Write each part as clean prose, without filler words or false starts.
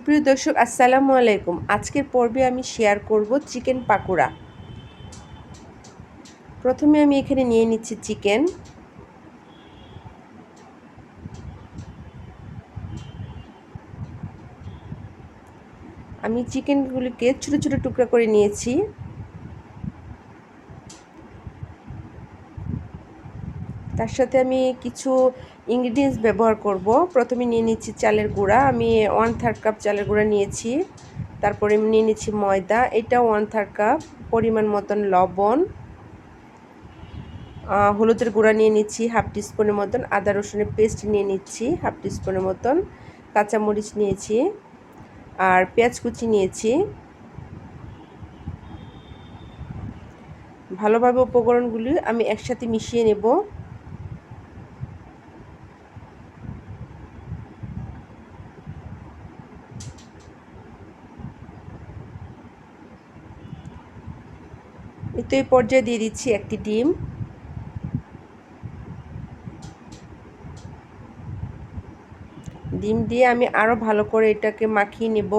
সুপ্রিয় দর্শক আসসালামু আলাইকুম। আজকের পর্বে আমি শেয়ার করব চিকেন পাকোড়া। প্রথমে আমি এখানে নিয়ে নিচ্ছি চিকেন। আমি চিকেনগুলিকে ছোট ছোট টুকরা করে নিয়েছি। তার সাথে আমি কিছু ইনগ্রিডিয়েন্টস ব্যবহার করব। প্রথমে নিয়ে নিচ্ছি চালের গুঁড়া। আমি 1/3 কাপ চালের গুঁড়া নিয়েছি। তারপরে আমি নিয়ে নিচ্ছি ময়দা, এটা 1/3 কাপ। পরিমাণ মতন লবণ, হলুদের গুঁড়া নিয়ে নিচ্ছি 1/2 টিস্পুনের মতন, আদা রসুনের পেস্ট নিয়ে নিচ্ছি 1/2 টিস্পুনের মতন, কাঁচামরিচ নিয়েছি, আর পেঁয়াজ কুচি নিয়েছি। ভালোভাবে উপকরণগুলি আমি একসাথে মিশিয়ে নেব। এই পর্যায়ে দিয়ে দিচ্ছি একটি ডিম। ডিম দিয়ে আমি আরও ভালো করে এটাকে মাখিয়ে নেব।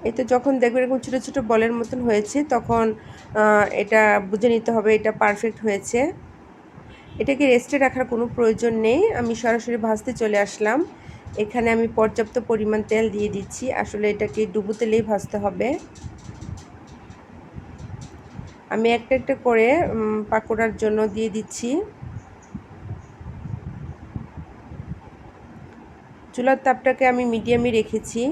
এই তো যখন দেখবেন এরকম ছোটো ছোটো বলের মতন হয়েছে, তখন এটা বুঝে নিতে হবে এটা পারফেক্ট হয়েছে। এটাকে রেস্টে রাখার কোনো প্রয়োজন নেই, আমি সরাসরি ভাজতে চলে আসলাম। এখানে আমি পর্যাপ্ত পরিমাণ তেল দিয়ে দিচ্ছি। আসলে এটাকে ডুবো তেলেই ভাজতে হবে। আমি একটা একটা করে পাকোড়ার জন্য দিয়ে দিচ্ছি। চুলার তাপটাকে আমি মিডিয়ামে রেখেছি।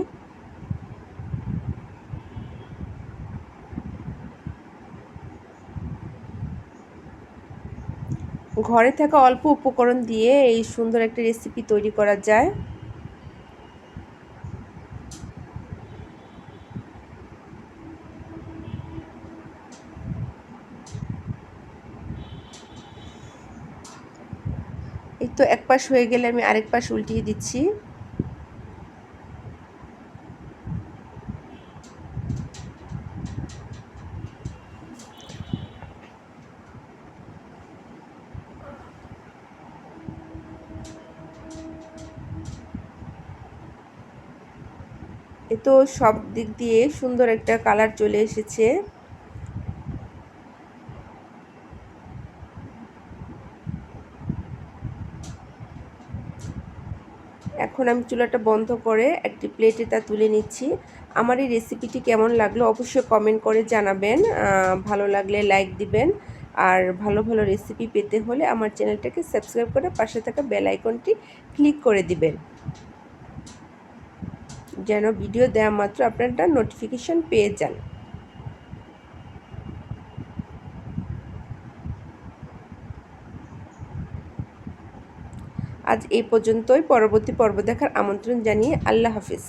ঘরে থাকা অল্প উপকরণ দিয়ে এই সুন্দর একটা রেসিপি তৈরি করা যায়। এই তো এক পাশ হয়ে গেলে আমি আরেক পাশ উল্টিয়ে দিচ্ছি। এ তো সব দিক দিয়ে সুন্দর একটা কালার চলে এসেছে। এখন আমি চুলাটা বন্ধ করে একটি প্লেটে তা তুলে নিচ্ছি। আমার এই রেসিপিটি কেমন লাগলো অবশ্যই কমেন্ট করে জানাবেন। ভালো লাগলে লাইক দিবেন। আর ভালো ভালো রেসিপি পেতে হলে আমার চ্যানেলটাকে সাবস্ক্রাইব করে পাশে থাকা বেল আইকনটি ক্লিক করে দিবেন, যেন ভিডিও দেওয়া মাত্র আপনারা নোটিফিকেশন পেয়ে যান। আজ এই পর্যন্তই। পরবর্তী পর্ব দেখার আমন্ত্রণ জানিয়ে আল্লাহ হাফিজ।